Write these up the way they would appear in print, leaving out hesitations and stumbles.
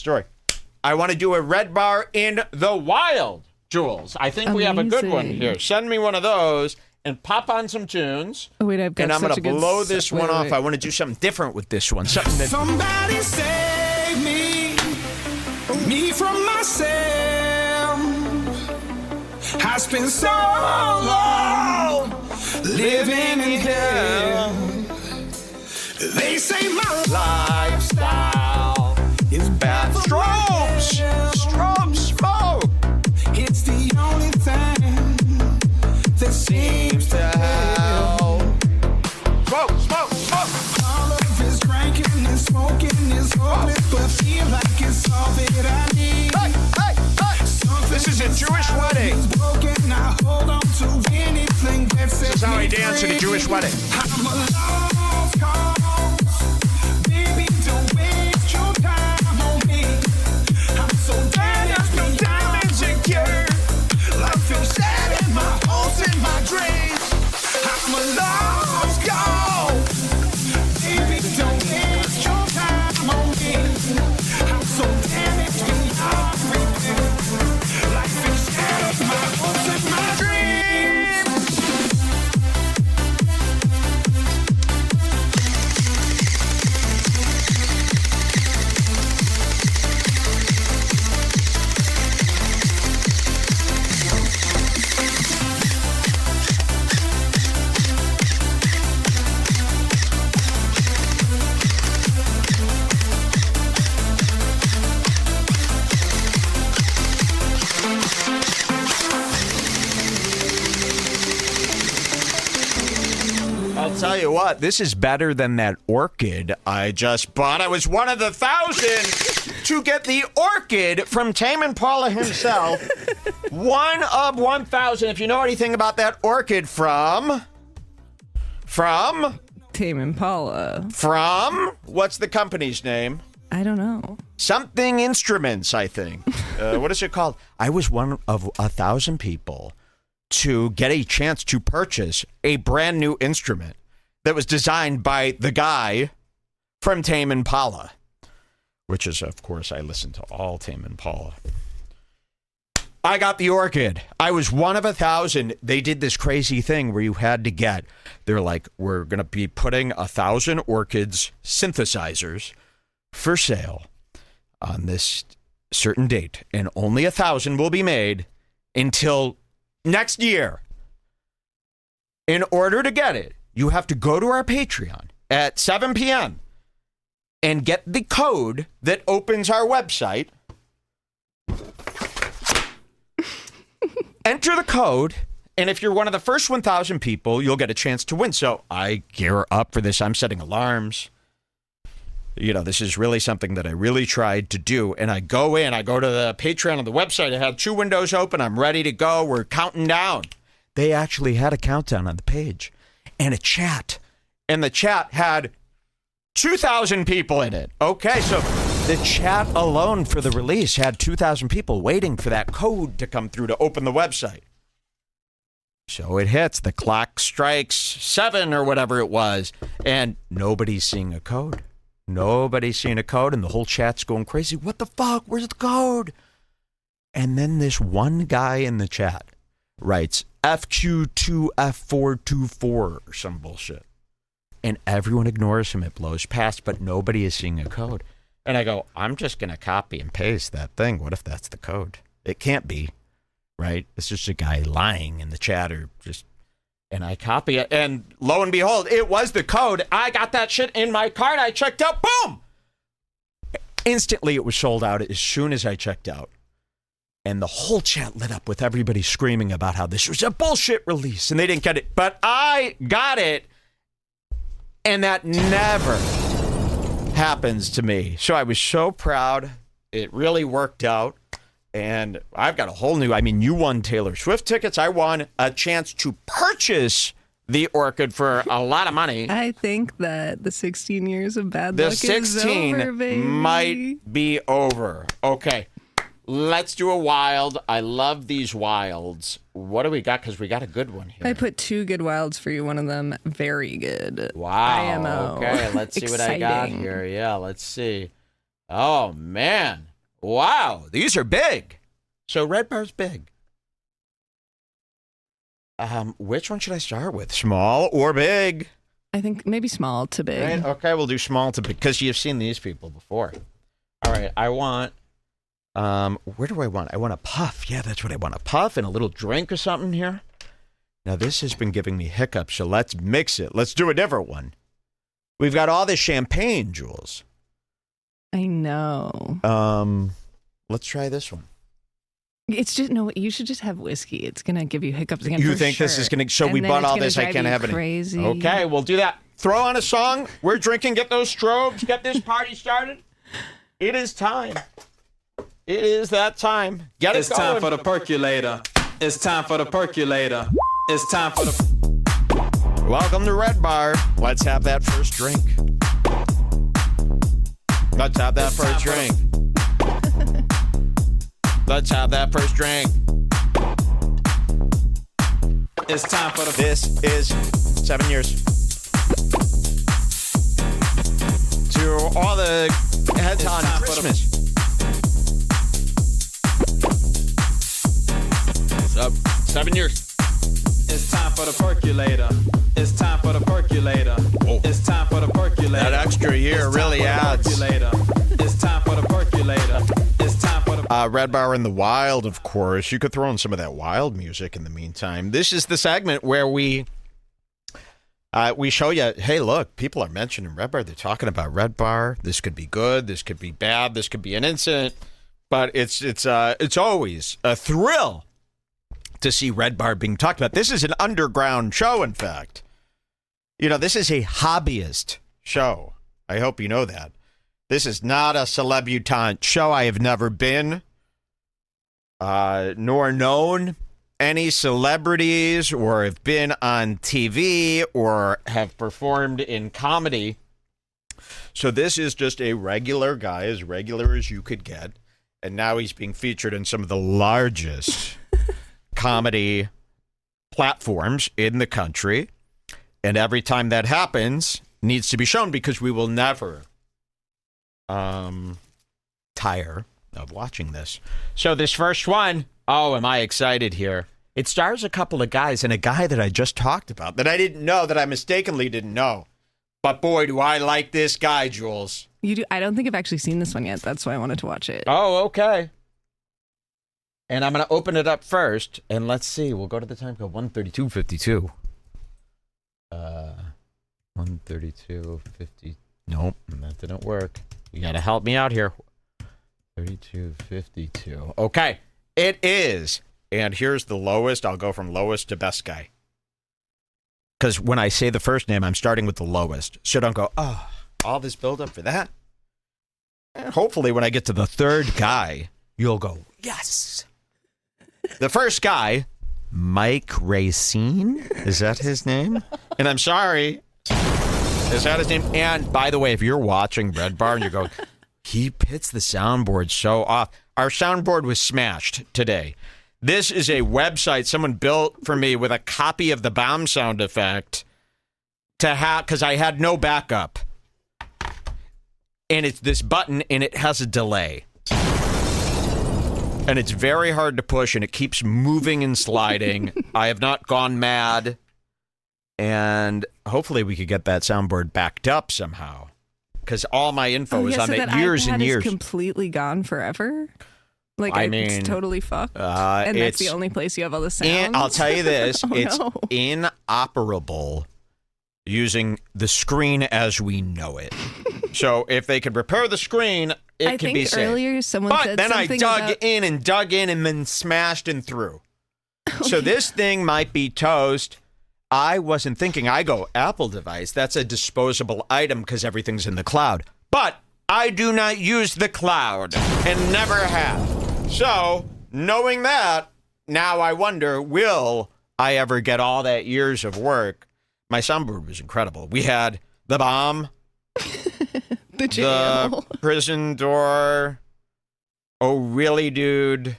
story. I want to do a Redbar in the wild, Jules. I think we have a good one here. Send me one of those and pop on some tunes. Oh, wait, I've got and I'm going to blow this one off. I want to do something different with this one. Something that... Somebody save me from myself. I spent so long living in hell. They say my lifestyle is bad for Strobe smoke. It's the only thing that seems to help. Smoke. All of this drinking and smoking is hopeless, but feel like it's all that I need. Hey. This is a Jewish wedding. I hold on to anything that This is how I dance at a Jewish wedding. I'm a lost cause. Baby, don't waste your time on me. I'm so damn insecure. Life is sad in my hopes and my dreams. I'm a lost cause. Baby, don't waste your time on me. I'm so damaged beyond repair. Life is sad in my hopes and my dreams. I'll tell you what, this is better than that orchid I just bought. I was one of the 1,000 to get the orchid from Tame Impala himself. One of 1,000. If you know anything about that orchid from Tame Impala. What's the company's name? I don't know. Something Instruments, I think. What is it called? I was one of 1,000 people to get a chance to purchase a brand new instrument that was designed by the guy from Tame Impala, which is, of course, I listen to all Tame Impala. I got the orchid. I was one of 1,000. They did this crazy thing where you had to get, they're like, we're going to be putting 1,000 orchids synthesizers for sale on this certain date, and only 1,000 will be made until next year. In order to get it, you have to go to our Patreon at 7 p.m. and get the code that opens our website. Enter the code, and if you're one of the first 1,000 people, you'll get a chance to win. So I gear up for this. I'm setting alarms. You know, this is really something that I really tried to do. And I go to the Patreon on the website. I had 2 windows open. I'm ready to go. We're counting down. They actually had a countdown on the page and a chat. And the chat had 2,000 people in it. Okay, so the chat alone for the release had 2,000 people waiting for that code to come through to open the website. So it hits. The clock strikes 7 or whatever it was. And nobody's seeing a code. Nobody's seen a code, and the whole chat's going crazy. What the fuck? Where's the code? And then this one guy in the chat writes FQ2F424 or some bullshit. And everyone ignores him. It blows past, but nobody is seeing a code. And I go, I'm just going to copy and paste that thing. What if that's the code? It can't be, right? It's just a guy lying in the chat or just... And I copy it, and lo and behold, it was the code. I got that shit in my cart. I checked out. Boom! Instantly, it was sold out as soon as I checked out. And the whole chat lit up with everybody screaming about how this was a bullshit release, and they didn't get it. But I got it, and that never happens to me. So I was so proud. It really worked out. And I've got a whole new, you won Taylor Swift tickets. I won a chance to purchase the orchid for a lot of money. I think that the 16 years of bad luck is over, baby. The 16 might be over. Okay, let's do a wild. I love these wilds. What do we got? Because we got a good one here. I put 2 good wilds for you. One of them, very good. Wow. IMO. Okay, let's see what I got here. Yeah, let's see. Oh, man. Wow, these are big. So Red Bar's big. Which one should I start with? Small or big? I think maybe small to big. Right? Okay, we'll do small to big because you've seen these people before. All right, I want, where do I want? I want a puff. Yeah, that's what I want. A puff and a little drink or something here. Now, this has been giving me hiccups, so let's mix it. Let's do a different one. We've got all this champagne, Jules. I know. Let's try this one. It's just, no, you should just have whiskey. It's going to give you hiccups again. You think this is going to, so and we bought all gonna this, I can't have any. Crazy. Okay, we'll do that. Throw on a song. We're drinking, get those strobes, get this party started. It is time. It is that time. Get it going. It's time for the percolator. It's time for the percolator. It's time for the... Welcome to Red Bar. Let's have that first drink. Let's have that first drink. Let's have that first drink. It's time for the... This is 7 years. To all the heads on Christmas. So, 7 years. It's time for the percolator. It's time for the percolator. Whoa. It's time for the percolator. That extra year It's really time for the adds. percolator. It's time for the percolator. It's time for the... Red Bar in the Wild, of course. You could throw in some of that wild music in the meantime. This is the segment where we show you, hey, look, people are mentioning Red Bar. They're talking about Red Bar. This could be good. This could be bad. This could be an incident. But it's always a thrill to see Red Bar being talked about. This is an underground show, in fact. You know, this is a hobbyist show. I hope you know that. This is not a celebutante show. I have never been, nor known any celebrities, or have been on TV, or have performed in comedy. So this is just a regular guy, as regular as you could get. And now he's being featured in some of the largest comedy platforms in the country. And every time that happens, needs to be shown because we will never tire of watching this. So this first one, oh, am I excited here. It stars a couple of guys and a guy that I just talked about that I didn't know, that I mistakenly didn't know. But boy, do I like this guy, Jules. You do? I don't think I've actually seen this one yet. That's why I wanted to watch it. Oh, okay. And I'm going to open it up first, and let's see. We'll go to the time code 132.52. 132.50. Nope, that didn't work. You got to help me out here. 32.52. Okay, it is. And here's the lowest. I'll go from lowest to best guy. Because when I say the first name, I'm starting with the lowest. So don't go, oh, all this buildup for that? And hopefully when I get to the third guy, you'll go, yes. The first guy, Mike Racine. Is that his name? And I'm sorry. Is that his name? And by the way, if you're watching Red Bar and you're going, he hits the soundboard so off. Our soundboard was smashed today. This is a website someone built for me with a copy of the bomb sound effect to have, because I had no backup. And it's this button, and it has a delay. And it's very hard to push, and it keeps moving and sliding. I have not gone mad. And hopefully we could get that soundboard backed up somehow. Because all my info is on so it that years iPad and years. Is completely gone forever? Like, I mean, it's totally fucked. And that's the only place you have all the sounds? And I'll tell you this. Oh, it's no. inoperable using the screen as we know it. So if they could repair the screen, it could be saved. Earlier someone But said then I something dug about... in and then smashed and through. So this thing might be toast. I wasn't thinking. I go, Apple device, that's a disposable item because everything's in the cloud. But I do not use the cloud and never have. So, knowing that, now I wonder, will I ever get all that years of work? My soundboard was incredible. We had the bomb, the jail, the prison door, oh really, dude,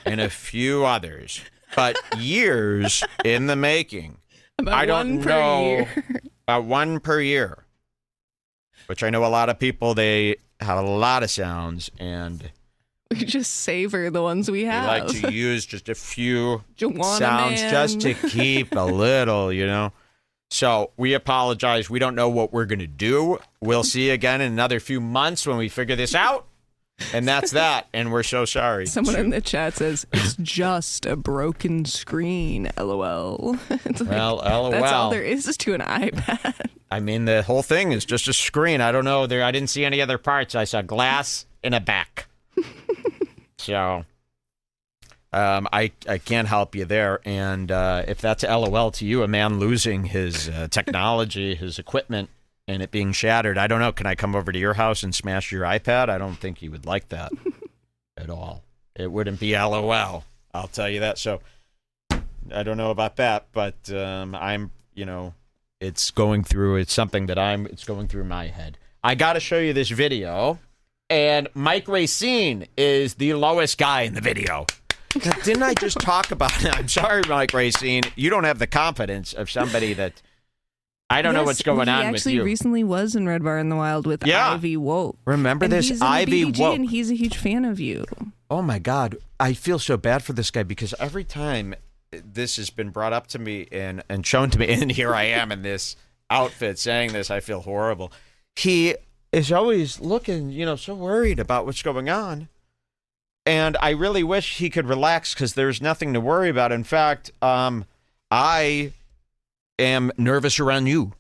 and a few others. But years in the making. About I don't one per know. year. About one per year. Which I know a lot of people, they have a lot of sounds, and We just savor the ones we We have. like to use just a few Juana sounds Man. just to keep a little, So we apologize. We don't know what we're going to do. We'll see you again in another few months when we figure this out. And that's that. And we're so sorry. Someone in the chat says, it's just a broken screen, LOL. It's like, Well, LOL. that's all there is to an iPad. I mean, the whole thing is just a screen. I don't know. I didn't see any other parts. I saw glass and a back. So I can't help you there. And if that's LOL to you, a man losing his technology, his equipment, and it being shattered, I don't know. Can I come over to your house and smash your iPad? I don't think he would like that at all. It wouldn't be LOL. I'll tell you that. So I don't know about that, but I'm, it's going through my head. I got to show you this video, and Mike Racine is the lowest guy in the video. Now, didn't I just talk about it? I'm sorry, Mike Racine. You don't have the confidence of somebody that I don't know what's going on with you. He actually recently was in Redbar in the Wild with Ivy Woke. Remember and this? He's in Ivy BBG, Woke. and he's a huge fan of you. Oh, my God. I feel so bad for this guy because every time this has been brought up to me and shown to me, and here I am in this outfit saying this, I feel horrible. He is always looking, so worried about what's going on. And I really wish he could relax because there's nothing to worry about. In fact, I am nervous around you.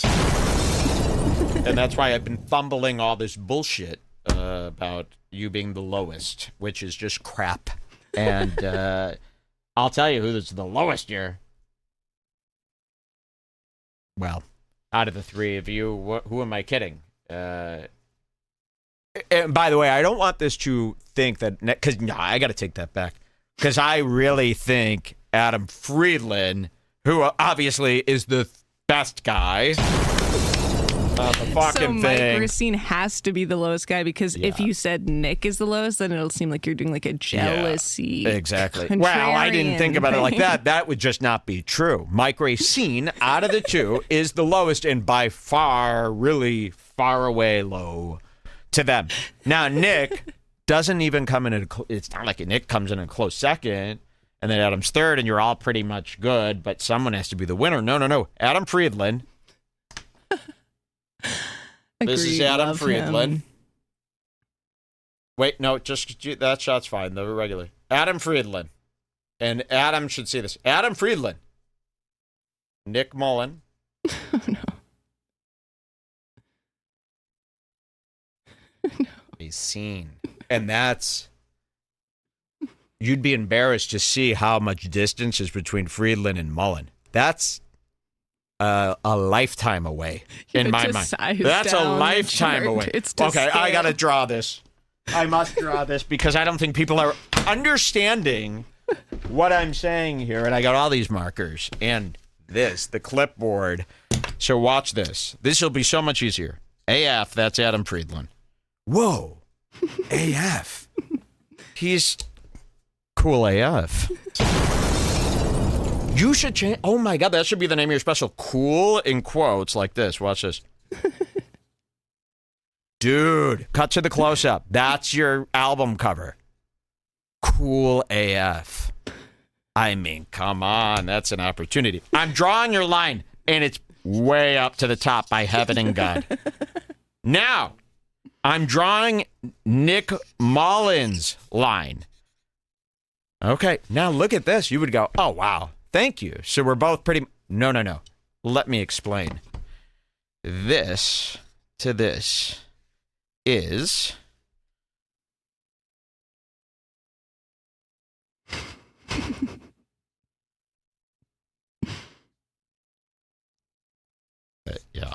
And that's why I've been fumbling all this bullshit about you being the lowest, which is just crap. And I'll tell you who's the lowest here. Well, out of the three of you, who am I kidding? And by the way, I don't want this to think that, because I got to take that back. Because I really think Adam Friedland, who obviously is the best guy, the fucking so Mike thing. Racine has to be the lowest guy because if you said Nick is the lowest, then it'll seem like you're doing like a jealousy. Yeah, exactly. Well, I didn't think about it like that. That would just not be true. Mike Racine, out of the two, is the lowest and by far, really far away low to them. Now, Nick doesn't even come in. It's not like Nick comes in a close second, and then Adam's third, and you're all pretty much good, but someone has to be the winner. No. Adam Friedland. This is Adam Friedland. Wait, no, just that shot's fine. The regular Adam Friedland, and Adam should see this. Adam Friedland, Nick Mullen. Oh, no. He's seen, and that's. You'd be embarrassed to see how much distance is between Friedland and Mullen. That's a lifetime away in my mind. That's a lifetime away. Okay, I got to draw this. I must draw this because I don't think people are understanding what I'm saying here. And I got all these markers and the clipboard. So watch this. This will be so much easier. AF, that's Adam Friedland. Whoa. AF. He's cool AF. You should change. Oh my God, that should be the name of your special. Cool in quotes like this. Watch this. Dude, cut to the close up. That's your album cover. Cool AF. I mean, come on. That's an opportunity. I'm drawing your line, and it's way up to the top by heaven and God. Now, I'm drawing Nick Mullen's line. Okay, now look at this. You would go, oh, wow. Thank you. So we're both pretty... No. Let me explain. This to this is... yeah.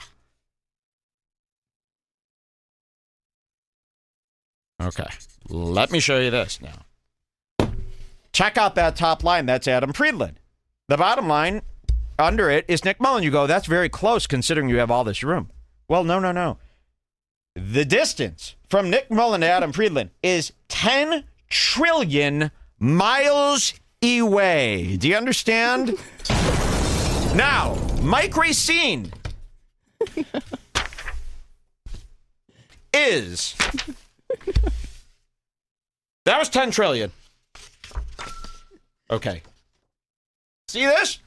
Okay. Let me show you this now. Check out that top line. That's Adam Friedland. The bottom line under it is Nick Mullen. You go, that's very close considering you have all this room. Well, no. The distance from Nick Mullen to Adam Friedland is 10 trillion miles away. Do you understand? Now, Mike Racine is... That was 10 trillion. Okay. See this?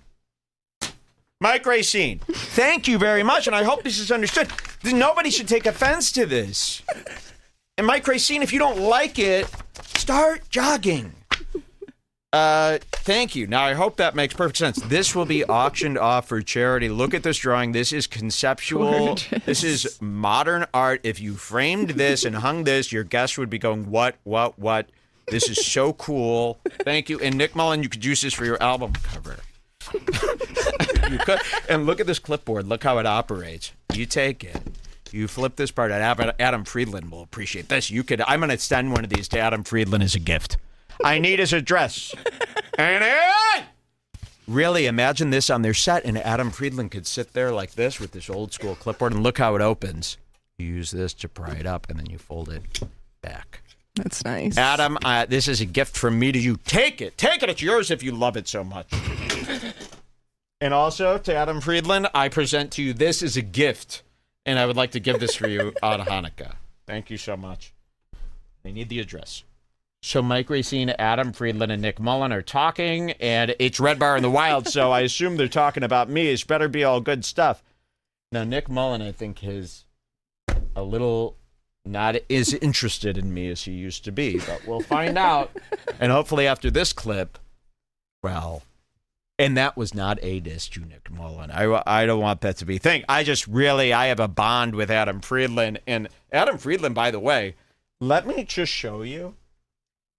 Mike Racine. Thank you very much, and I hope this is understood. Nobody should take offense to this. And Mike Racine, if you don't like it, start jogging. Thank you. Now, I hope that makes perfect sense. This will be auctioned off for charity. Look at this drawing. This is conceptual. Gorgeous. This is modern art. If you framed this and hung this, your guest would be going, what? This is so cool. Thank you. And Nick Mullen, you could use this for your album cover. You could. And look at this clipboard. Look how it operates. You take it. You flip this part out. Adam Friedland will appreciate this. I'm going to send one of these to Adam Friedland as a gift. I need his address. Really, imagine this on their set, and Adam Friedland could sit there like this with this old school clipboard, and look how it opens. You use this to pry it up, and then you fold it back. That's nice. Adam, this is a gift from me to you. Take it. Take it. It's yours if you love it so much. And also, to Adam Friedland, I present to you this is a gift, and I would like to give this for you on Hanukkah. Thank you so much. They need the address. So Mike Racine, Adam Friedland, and Nick Mullen are talking, and it's Red Bar in the Wild, so I assume they're talking about me. It better be all good stuff. Now, Nick Mullen, I think, is a little not as interested in me as he used to be, but we'll find out. And hopefully after this clip, well, and that was not a diss to Nick Mullen. I don't want that to be a thing. I have a bond with Adam Friedland. And Adam Friedland, by the way, let me just show you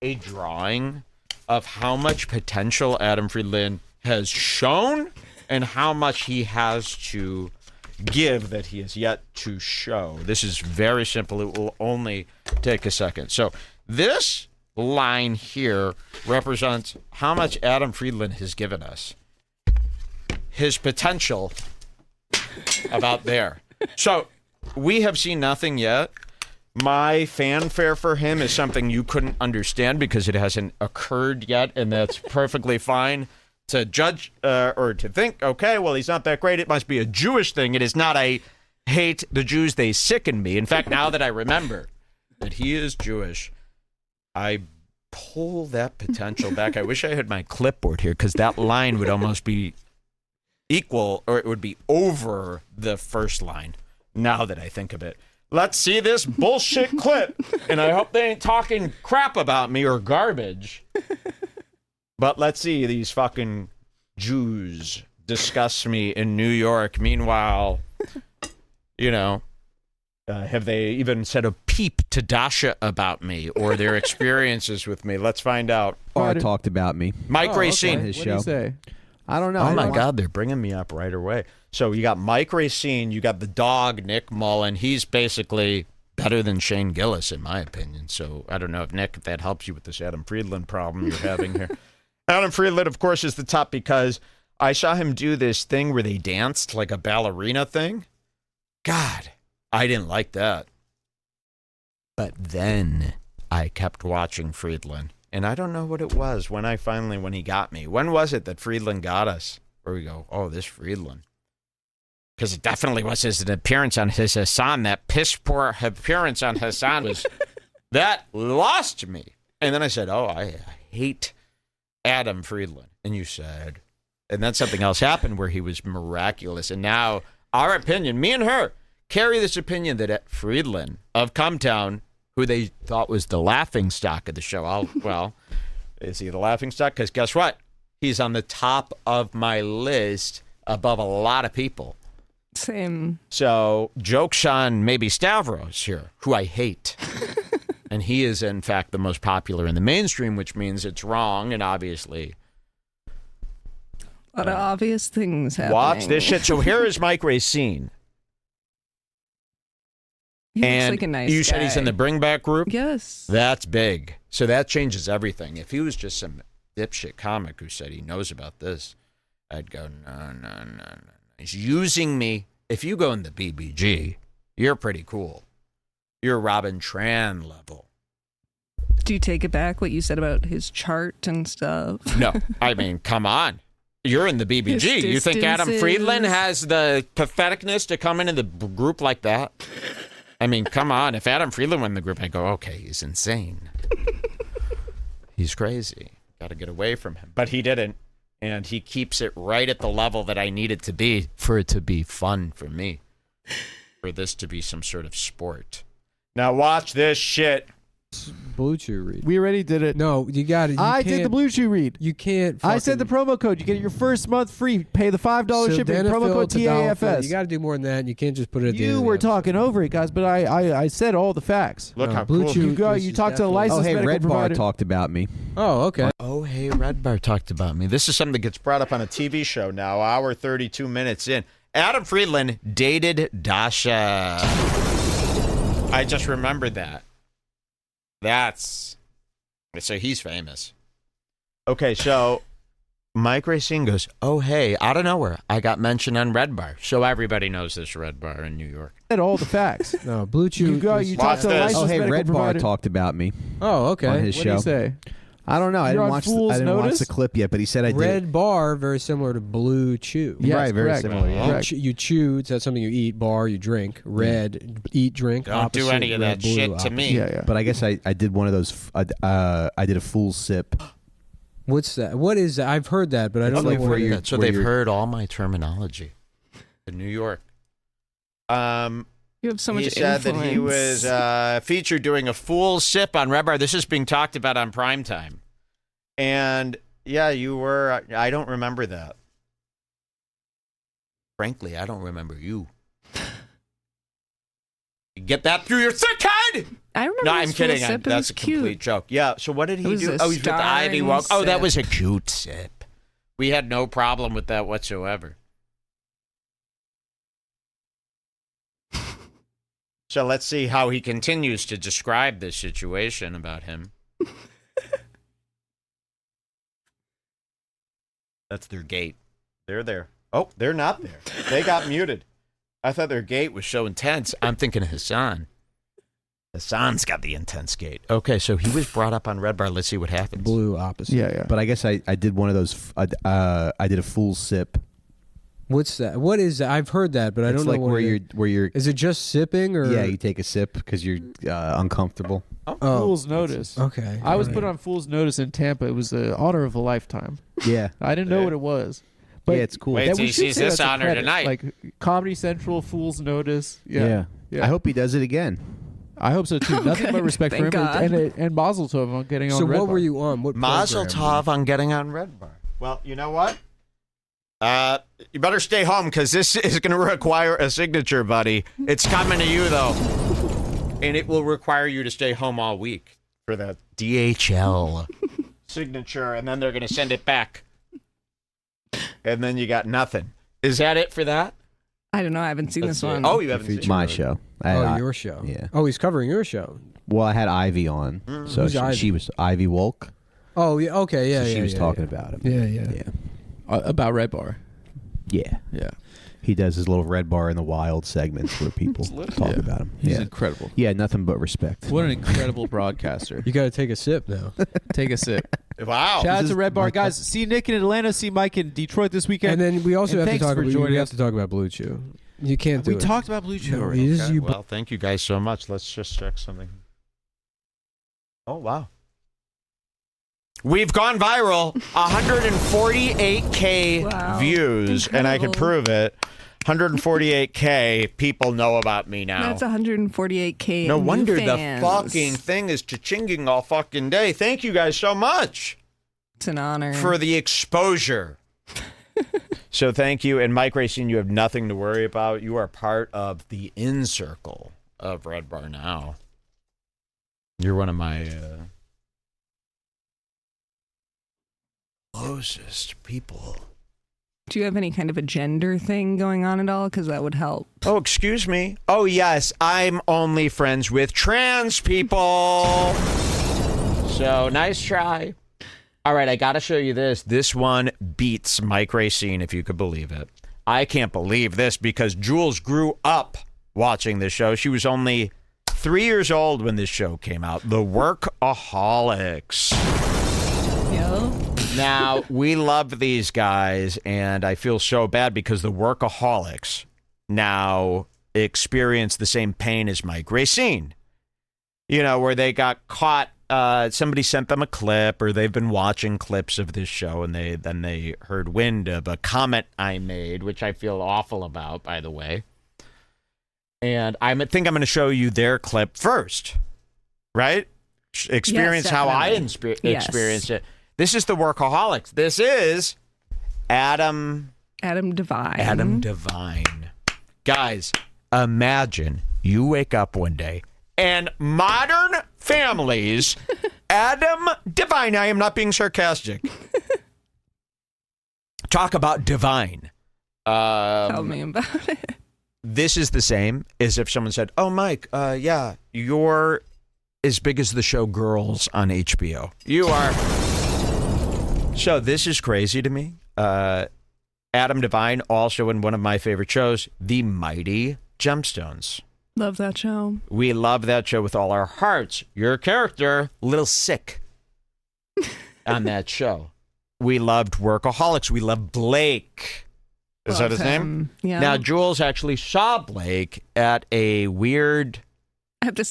a drawing of how much potential Adam Friedland has shown and how much he has to give that he has yet to show. This is very simple. It will only take a second. So this line here represents how much Adam Friedland has given us. His potential about there. So we have seen nothing yet. My fanfare for him is something you couldn't understand because it hasn't occurred yet, and that's perfectly fine to judge or to think, okay, well, he's not that great. It must be a Jewish thing. It is not a hate the Jews, they sicken me. In fact, now that I remember that he is Jewish, I pull that potential back. I wish I had my clipboard here because that line would almost be equal, or it would be over the first line now that I think of it. Let's see this bullshit clip. And I hope they ain't talking crap about me or garbage. But let's see these fucking Jews discuss me in New York. Meanwhile, have they even said a peep to Dasha about me or their experiences with me? Let's find out. Or talked about me. Mike Racine. His What show. did he say? I don't know. Oh, my God, they're bringing me up right away. So you got Mike Racine, you got the dog, Nick Mullen. He's basically better than Shane Gillis, in my opinion. So I don't know if, Nick, if that helps you with this Adam Friedland problem you're having here. Adam Friedland, of course, is the top because I saw him do this thing where they danced like a ballerina thing. God, I didn't like that. But then I kept watching Friedland. And I don't know what it was when he got me. When was it that Friedland got us? Where we go, oh, this Friedland. Because it definitely was his appearance on his Hassan. That piss poor appearance on Hassan that lost me. And then I said, oh, I hate Adam Friedland. And you said, and then something else happened where he was miraculous. And now our opinion, me and her, carry this opinion that Friedland of Cumtown, who they thought was the laughing stock of the show. Is he the laughing stock? Because guess what? He's on the top of my list above a lot of people. Same. So jokes on maybe Stavros here, who I hate. And he is, in fact, the most popular in the mainstream, which means it's wrong, and obviously... A lot of obvious things happening. Watch this shit. So here is Mike Racine. He looks And like a nice you guy. said he's in the Bring Back group? Yes. That's big. So that changes everything. If he was just some dipshit comic who said he knows about this, I'd go, no. He's using me. If you go in the BBG, you're pretty cool. You're Robin Tran level. Do you take it back what you said about his chart and stuff? No, I mean, come on. You're in the BBG. His You think Adam distances. Friedland has the patheticness to come into the group like that? I mean, come on. If Adam Friedland went in the group, I'd go, okay, he's insane. He's crazy. Got to get away from him. But he didn't. And he keeps it right at the level that I need it to be for it to be fun for me. For this to be some sort of sport. Now watch this shit. Blue Chew read. We already did it. No, you got it. I did the Blue Chew read. You can't. I said the promo code. You get your first month free. Pay the $5 shipping. Promo code TAFS. You got to do more than that. And you can't just put it at the end. You of the were episode. talking over it, guys, but I said all the facts. Look how Blue cool. Chew. You talked to a licensed medical Red provider. Bar talked about me. Oh, okay. Oh, hey, Redbar talked about me. This is something that gets brought up on a TV show now, hour 32 minutes in. Adam Friedland dated Dasha. I just remembered that. So he's famous. Okay, so Mike Racine goes, oh, hey, out of nowhere, I got mentioned on Redbar. So everybody knows this Redbar in New York. Said all the facts. No, Blue Chew. You talked to a this. licensed medical Red Bar provider. talked about me. Oh, okay. What On his did show. he say? I don't know. I You're didn't on watch. Fool's I didn't watch Notice? the clip yet, but he said I did. Red Bar, very similar to Blue Chew. Yes, right, very correct. similar. Yeah. Correct. You chew, that's something you eat. Bar, you drink. Red, eat, drink. Don't do opposite, any of red, that blue, shit to opposite. me. Yeah. But I guess I did one of those. I did a full sip. What's that? What is that? I've heard that, but I It's don't like know where what it you're- is. So where they've you're- heard all my terminology in New York. You have so much He said that he influence. was featured doing a full sip on Redbar. This is being talked about on primetime. And yeah, you were. I don't remember that. Frankly, I don't remember you. Get that through your thick head. I remember. No, his I'm full kidding. sip. It That's was a cute. complete joke. Yeah. So what did he It was do? a Oh, he's with the Ivy starring Walk. Oh, that sip. was a cute sip. We had no problem with that whatsoever. So let's see how he continues to describe this situation about him. That's their gate. They're there. Oh, they're not there. They got muted. I thought their gate was so intense. I'm thinking of Hassan. Hassan's got the intense gate. Okay, so he was brought up on Redbar. Let's see what happens. Blue opposite. Yeah. But I guess I did one of those. I did a full sip. What's that? What is that? I've heard that, but I It's don't know like what it is. where you're. Is it just sipping or? Yeah, you take a sip because you're uncomfortable. Oh. Fool's Notice. Okay. I was All put right. on Fool's Notice in Tampa. It was the honor of a lifetime. Yeah, I didn't know what it was. But yeah, it's cool. Wait that till we he should sees say this that's a honor credit. tonight. Like Comedy Central, Fool's Notice. Yeah. I hope he does it again. I hope so too. Nothing but good. respect for Thank him God. and Mazel Tov on getting on So Red what Bar. were you on? What Mazel program? tov on getting on Redbar. Well, you know what? You better stay home because this is going to require a signature, buddy. It's coming to you, though. And it will require you to stay home all week for the DHL signature, and then they're going to send it back. And then you got nothing. Is that it for that? I don't know. I haven't seen Let's this see. one. Oh, you haven't seen it. My show. Oh, your show. Yeah. Oh, he's covering your show. Well, I had Ivy on, so Who's Ivy? she was Ivy Wolk. Oh, yeah. Okay. Yeah. So yeah, she was yeah, talking yeah. about him. Yeah. About Red Bar. Yeah. Yeah. He does his little Red Bar in the Wild segments where people talk about him. He's Yeah. incredible. Yeah, nothing but respect. What an incredible broadcaster. You got to take a sip now. Take a sip. Wow. Shout out This to is Red Bar. my Guys, see Nick in Atlanta, see Mike in Detroit this weekend. And then we also And have to thanks talk for about. joining We have us. to talk about Blue Chew. You can't do we it. talked about Blue Chew No, already. you just- Okay, you- well, thank you guys so much. Let's just check something. Oh, wow. We've gone viral. 148K Wow. views, and I can Incredible. prove it. 148K people know about me now. That's 148K. No new wonder fans. the fucking thing is cha-chinging all fucking day. Thank you guys so much It's an honor. for the exposure. So thank you. And Mike Racine, you have nothing to worry about. You are part of the in circle of Red Bar now. You're one of my closest people. Do you have any kind of a gender thing going on at all? Because that would help. Oh, excuse me. Oh, yes. I'm only friends with trans people. So nice try. All right, I got to show you this. This one beats Mike Racine, if you could believe it. I can't believe this because Jules grew up watching this show. She was only 3 years old when this show came out. The Workaholics. Yo. Now, we love these guys, and I feel so bad because the Workaholics now experience the same pain as Mike Racine. You know, where they got caught somebody sent them a clip, or they've been watching clips of this show, and they heard wind of a comment I made, which I feel awful about, by the way. And I think I'm going to show you their clip first, right? Experience how I experienced it. This is the Workaholics. This is Adam Devine. Adam Devine. Guys, imagine you wake up one day and Modern Families, Adam Devine, I am not being sarcastic. Talk about divine. Tell me about it. This is the same as if someone said, "Oh, Mike, yeah, you're as big as the show Girls on HBO. You are." So this is crazy to me. Adam Devine, also in one of my favorite shows, The Mighty Gemstones. Love that show. We love that show with all our hearts. Your character, a little sick on that show. We loved Workaholics. We loved Blake. Is that his name? Yeah. Now, Jules actually saw Blake at a weird At the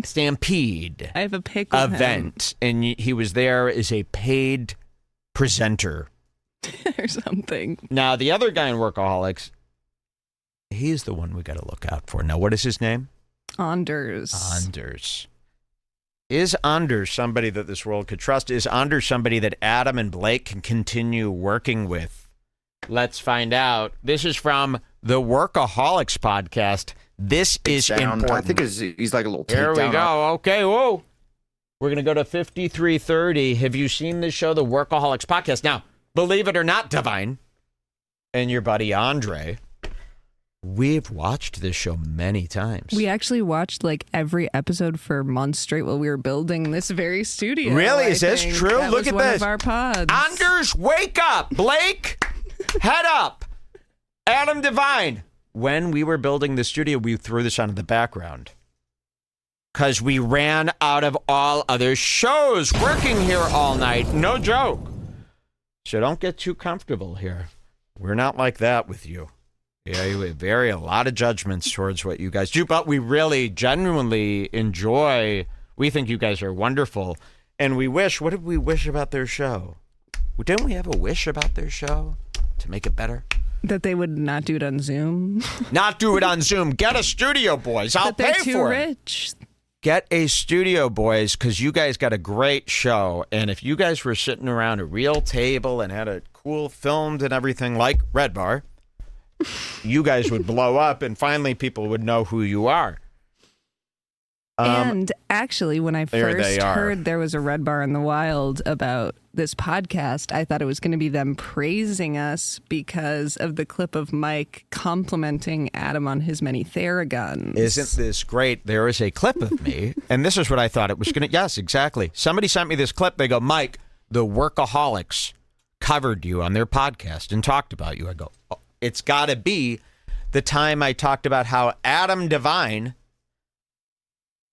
Stampede. I have a pic with event, and he was there as a paid presenter. or something. Now, the other guy in Workaholics, he's the one we got to look out for. Now, what is his name? Anders. Is Anders somebody that this world could trust? Is Anders somebody that Adam and Blake can continue working with? Let's find out. This is from the Workaholics podcast. This is important. I think he's like a little Here we takedown. go. Okay, whoa. We're going to go to 5330. Have you seen this show, the Workaholics podcast? Now, believe it or not, Divine, and your buddy Andre, we've watched this show many times. We actually watched like every episode for months straight while we were building this very studio. Really? Is I this think. true? That Look was at one this. Of our pods. Anders, wake up. Blake, head up. Adam Devine. When we were building the studio, we threw this on in the background because we ran out of all other shows working here all night. No joke. So don't get too comfortable here. We're not like that with you. Yeah, we vary a lot of judgments towards what you guys do, but we really genuinely enjoy. We think you guys are wonderful. And we wish, what did we wish about their show? Didn't we have a wish about their show to make it better? That they would not do it on Zoom. Not do it on Zoom. Get a studio, boys. I'll pay too for rich. it. Get a studio, boys, because you guys got a great show. And if you guys were sitting around a real table and had a cool filmed and everything like Red Bar, you guys would blow up and finally people would know who you are. And actually, when I first heard there was a Red Bar in the wild about this podcast, I thought it was going to be them praising us because of the clip of Mike complimenting Adam on his many Theraguns. Isn't this great? There is a clip of me, and this is what I thought it was going to. Yes, exactly. Somebody sent me this clip. They go, Mike, the Workaholics covered you on their podcast and talked about you. I go, oh, it's got to be the time I talked about how Adam Devine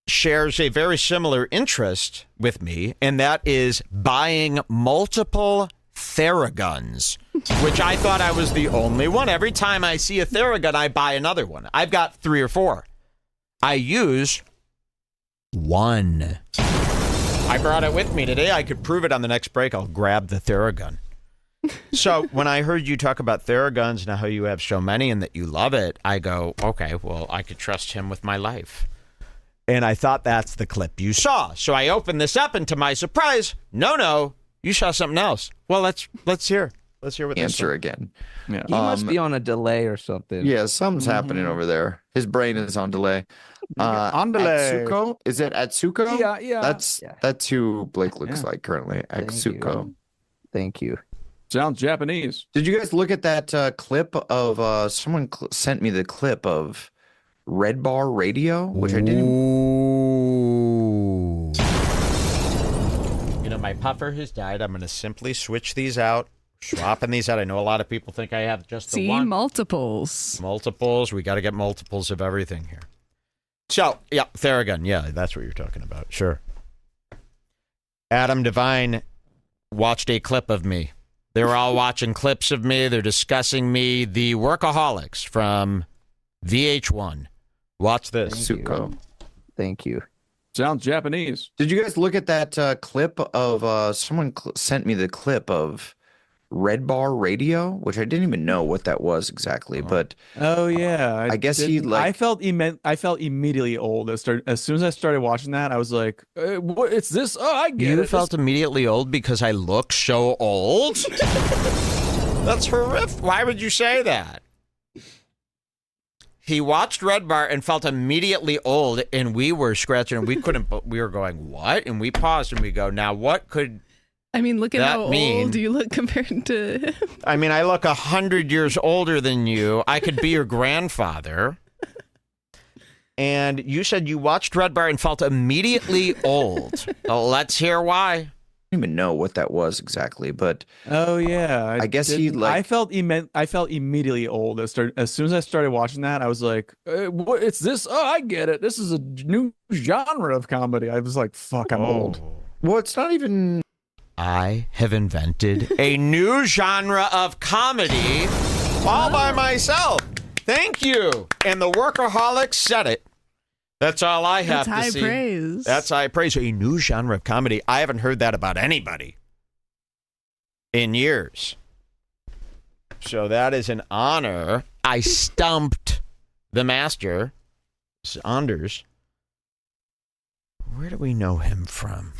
shares a very similar interest with me, and that is buying multiple Theraguns, which I thought I was the only one. Every time I see a Theragun, I buy another one. I've got 3 or 4. I use one. I brought it with me today. I could prove it on the next break. I'll grab the Theragun. So when I heard you talk about Theraguns and how you have so many and that you love it, I go, okay, well, I could trust him with my life. And I thought that's the clip you saw. So I opened this up, and to my surprise, no, you saw something else. Well, let's hear. Let's hear what Answer again. Yeah. He must be on a delay or something. Yeah, something's happening over there. His brain is on delay. On delay. Atsuko? Is it Atsuko? Yeah. That's who Blake looks like currently. Atsuko. Thank you. Sounds Japanese. Did you guys look at that clip of someone sent me the clip of Redbar Radio, which I didn't. Ooh. You know, my puffer has died. I'm going to simply switch these out, swapping these out. I know a lot of people think I have just the one. Multiples. Multiples. We got to get multiples of everything here. So, yeah, Theragun. Yeah, that's what you're talking about. Sure. Adam Devine watched a clip of me. They were all watching clips of me. They're discussing me. The Workaholics from VH1. Watch this. Atsuko. Thank you. Sounds Japanese. Did you guys look at that clip of someone sent me the clip of Redbar Radio, which I didn't even know what that was exactly, but oh yeah, I guess he I felt immediately old. As soon as I started watching that, I was like, "What? It's this? Oh, I get it." You felt immediately old because I look so old? That's horrific. Why would you say that? He watched Redbar and felt immediately old, and we were scratching, and we couldn't. We were going, "What?" And we paused, and we go, "Now, what could?" I mean, look at that how old you look compared to him. I mean, I look 100 years older than you. I could be your grandfather. And you said you watched Redbar and felt immediately old. Well, let's hear why. I don't even know what that was exactly, but oh yeah, I guess I felt immediately old. As soon as I started watching that, I was like, "What? It's this? Oh, I get it. This is a new genre of comedy." I was like, "Fuck, I'm old." Well, it's not even. I have invented a new genre of comedy all by myself. Thank you. And the Workaholics said it. That's all I have to see. That's high praise. That's high praise. A new genre of comedy. I haven't heard that about anybody in years. So that is an honor. I stumped the master, Saunders. Where do we know him from?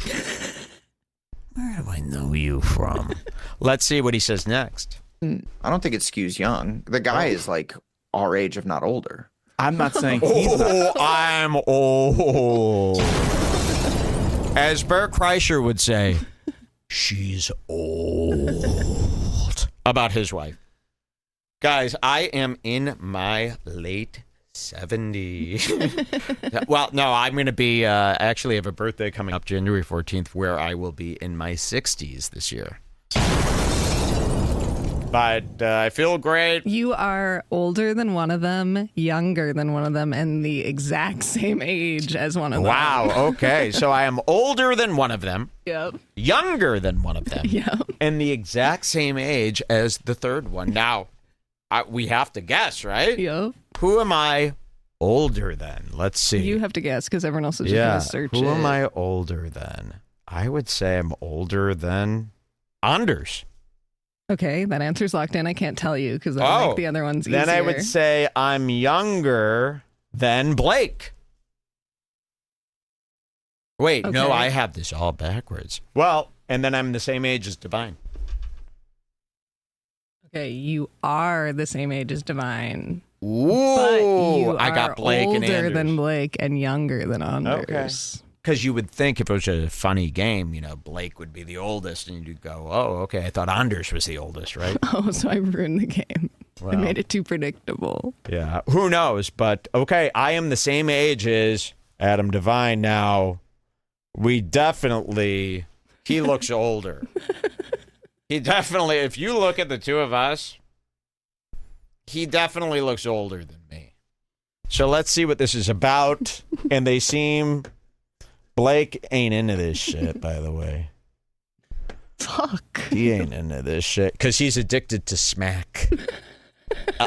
Where do I know you from? Let's see what he says next. I don't think it skews young. The guy is like our age, if not older. I'm not saying he's I'm old. As Bert Kreischer would say, she's old. About his wife. Guys, I am in my late 70s. Well, no, I'm going to be, actually have a birthday coming up January 14th where I will be in my 60s this year. But I feel great. You are older than one of them, younger than one of them, and the exact same age as one of them. Wow, okay. So I am older than one of them. Yep. Younger than one of them. Yep. And the exact same age as the third one. Now, we have to guess, right? Yep. Who am I older than? Let's see. You have to guess because everyone else is just going to search Who it. am I older than? I would say I'm older than Anders. Okay, that answer's locked in. I can't tell you because that'll make the other ones easier. Then I would say I'm younger than Blake. Wait, no, I have this all backwards. Well, and then I'm the same age as Divine. Okay, you are the same age as Divine. Ooh, but you I got Blake and older Anders. than Blake and younger than Anders. Okay. Because you would think if it was a funny game, you know, Blake would be the oldest, and you'd go, oh, okay, I thought Anders was the oldest, right? Oh, so I ruined the game. Well, I made it too predictable. Yeah, who knows? But, okay, I am the same age as Adam Devine now. We definitely, he looks older. He definitely, if you look at the two of us, he definitely looks older than me. So let's see what this is about. And they seem... Blake ain't into this shit, by the way. Fuck. He ain't into this shit because he's addicted to smack.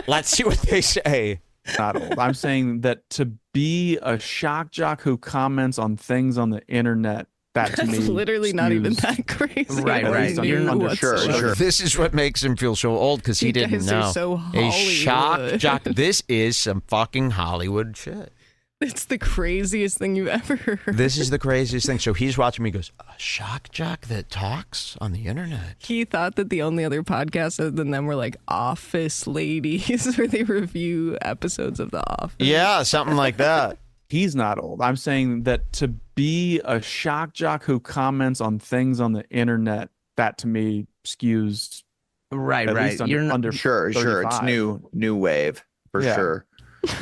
Let's see what they say. Not old. I'm saying that to be a shock jock who comments on things on the internet, that to me That's literally not even that crazy. Right. You're Sure. This is what makes him feel so old because he didn't guys know. are so a shock Hollywood. jock. This is some fucking Hollywood shit. It's the craziest thing you've ever heard. This is the craziest thing. So he's watching me. He goes, a shock jock that talks on the internet. He thought that the only other podcasts other than them were like Office Ladies, where they review episodes of The Office. Yeah, something like that. He's not old. I'm saying that to be a shock jock who comments on things on the internet, that to me skews. Right. You're under Sure. It's 35. new wave for sure.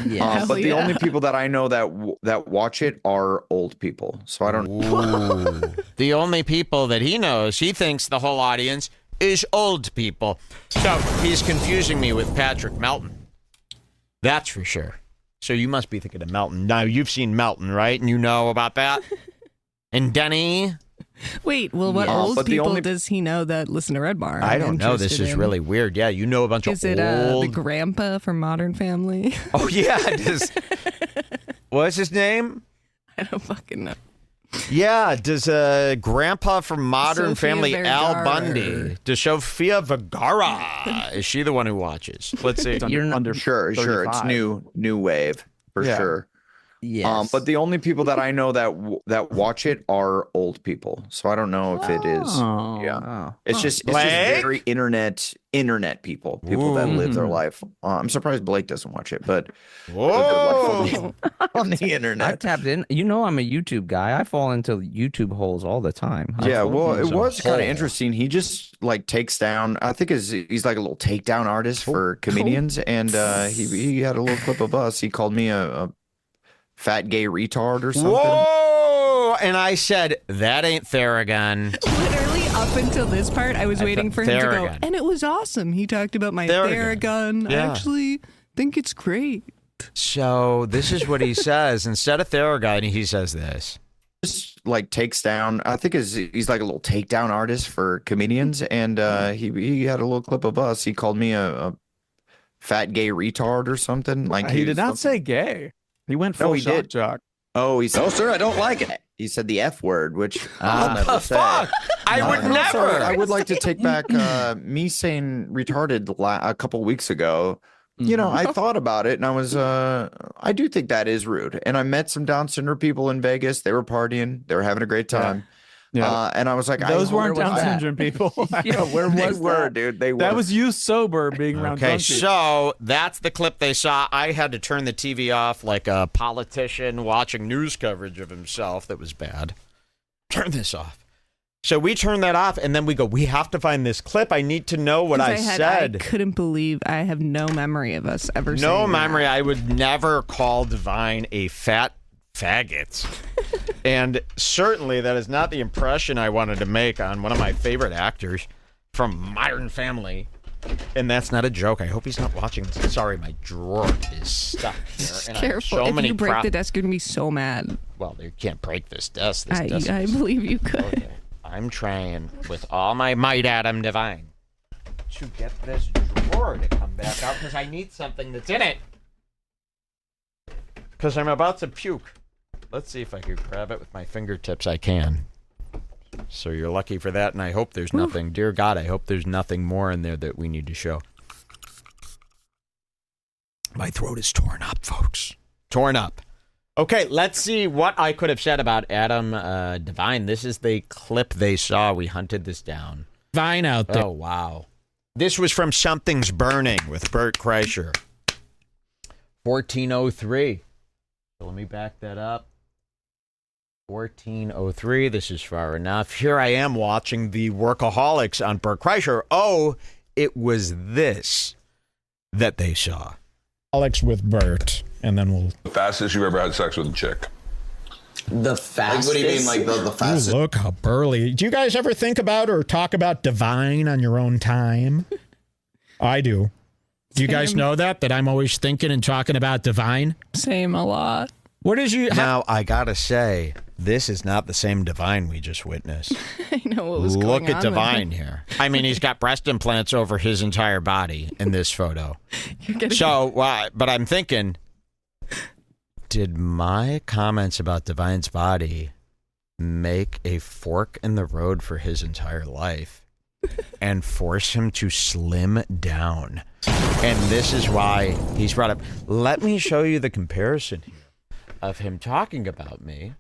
Yeah. But the only people that I know that watch it are old people. So I don't. Ooh. The only people that he knows, he thinks the whole audience is old people. So he's confusing me with Patrick Melton. That's for sure. So you must be thinking of Melton. Now, you've seen Melton, right? And you know about that? And Denny? Wait, well, what old people does he know that listen to Redbar? I don't know. This is really weird. Yeah, you know a bunch of old... Is it the grandpa from Modern Family? Oh, yeah, it is. What's his name? I don't fucking know. Yeah, does Grandpa from Modern Sofia Family Al Vergara. Bundy? Does Sofia Vergara? Is she the one who watches? Let's see. You're under Sure. It's 35. new wave for sure. Yes. But the only people that I know that watch it are old people. So I don't know if it is. Oh. Yeah. It's just Blake? very internet people that live their life. I'm surprised Blake doesn't watch it, but Whoa! on the I internet. tapped in. You know, I'm a YouTube guy. I fall into YouTube holes all the time. Yeah, well, it was kind of hole. interesting. He just like takes down. I think he's like a little takedown artist for comedians, and he had a little clip of us. He called me a fat gay retard or something. Whoa! And I said, that ain't Theragun. Literally up until this part, I was waiting for him to go, Theragun. and it was awesome. He talked about my Theragun. Theragun. Yeah. I actually think it's great. So this is what he says. Instead of Theragun, he says this. Just like takes down. I think he's like a little takedown artist for comedians, and he had a little clip of us. He called me a fat gay retard or something. Like He did not say gay. He went full he shock did. jock. Oh, he said, "No, sir, I don't like it." He said the F word, which I'll never say. Fuck! I would And also, never. I would like to take back me saying retarded a couple weeks ago. You know, I thought about it, and I was, I do think that is rude. And I met some Down syndrome people in Vegas. They were partying. They were having a great time. Yeah. And I was like, Those weren't where was Down that? syndrome people. Yeah, where they was were, that? dude. They were. That was you sober being around Okay, drunk people. so that's the clip they saw. I had to turn the TV off like a politician watching news coverage of himself that was bad. Turn this off. So we turn that off, and then we go, we have to find this clip. I need to know what I said. I couldn't believe I have no memory of us ever saying No that. memory. I would never call Divine a fat faggot. And certainly that is not the impression I wanted to make on one of my favorite actors from Modern Family. And that's not a joke. I hope he's not watching this. Sorry, my drawer is stuck here. And I have Careful. so If many you break the desk, you're going to be so mad. Well, you can't break this desk. This desk I is- believe you could. Okay. I'm trying with all my might, Adam Divine, to get this drawer to come back out because I need something that's in it. Because I'm about to puke. Let's see if I can grab it with my fingertips. I can. So you're lucky for that, and I hope there's nothing. Dear God, I hope there's nothing more in there that we need to show. My throat is torn up, folks. Torn up. Okay, let's see what I could have said about Adam Divine. This is the clip they saw. We hunted this down. Divine out there. Oh, wow. This was from Something's Burning with Bert Kreischer. 1403. So let me back that up. 1403. This is far enough. Here I am watching the Workaholics on Bert Kreischer. Oh, it was this that they saw. Alex with Bert, and then we'll. The fastest you've ever had sex with a chick? The fastest? What do you mean, like the fastest? Ooh, look how burly. Do you guys ever think about or talk about Divine on your own time? I do. Do you guys know that I'm always thinking and talking about Divine? Same a lot. What is you? Now, I gotta say, this is not the same Divine we just witnessed. I know what was Look going at on Divine here. I mean, he's got breast implants over his entire body in this photo. So, but I'm thinking, did my comments about Divine's body make a fork in the road for his entire life and force him to slim down? And this is why he's brought up. Let me show you the comparison here of him talking about me.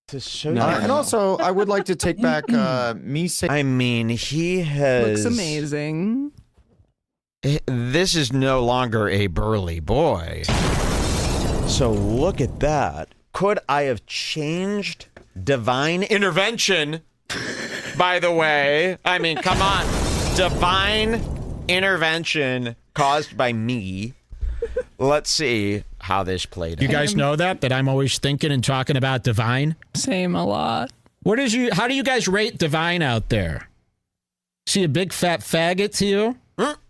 To show you. And also, I would like to take back me saying. I mean, he has. Looks amazing. This is no longer a burly boy. So look at that. Could I have changed Divine intervention? By the way, I mean, come on. Divine intervention caused by me. Let's see how this played out. You guys know that I'm always thinking and talking about Divine? Same a lot. What is you? How do you guys rate Divine out there? Is he a big fat faggot to you?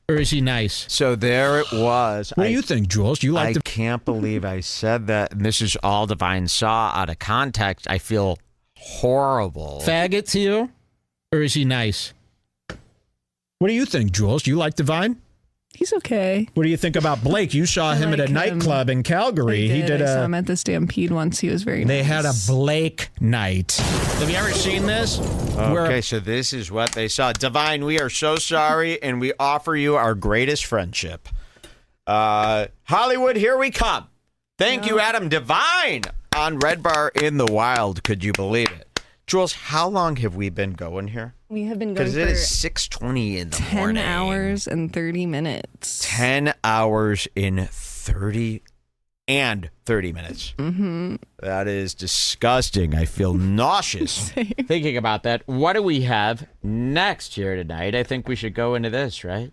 Or is he nice? So there it was. What do you think, Jules? Do you like I can't believe I said that. And this is all Divine saw out of context. I feel horrible. faggot to you? Or is he nice? What do you think, Jules? Do you like Divine? He's okay. What do you think about Blake? You saw him at a nightclub in Calgary. I saw him at the Stampede once. He was very They nice. had a Blake night. Have you ever seen this? Okay, so this is what they saw. Divine, we are so sorry, and we offer you our greatest friendship. Hollywood, here we come. Thank you, Adam. Divine on Red Bar in the Wild. Could you believe it? Jules, how long have we been going here? We have been going because it is 6:20 in the morning. 10 hours and 30 minutes. 10 hours in 30 minutes. Mm-hmm. That is disgusting. I feel nauseous thinking about that. What do we have next here tonight? I think we should go into this, right?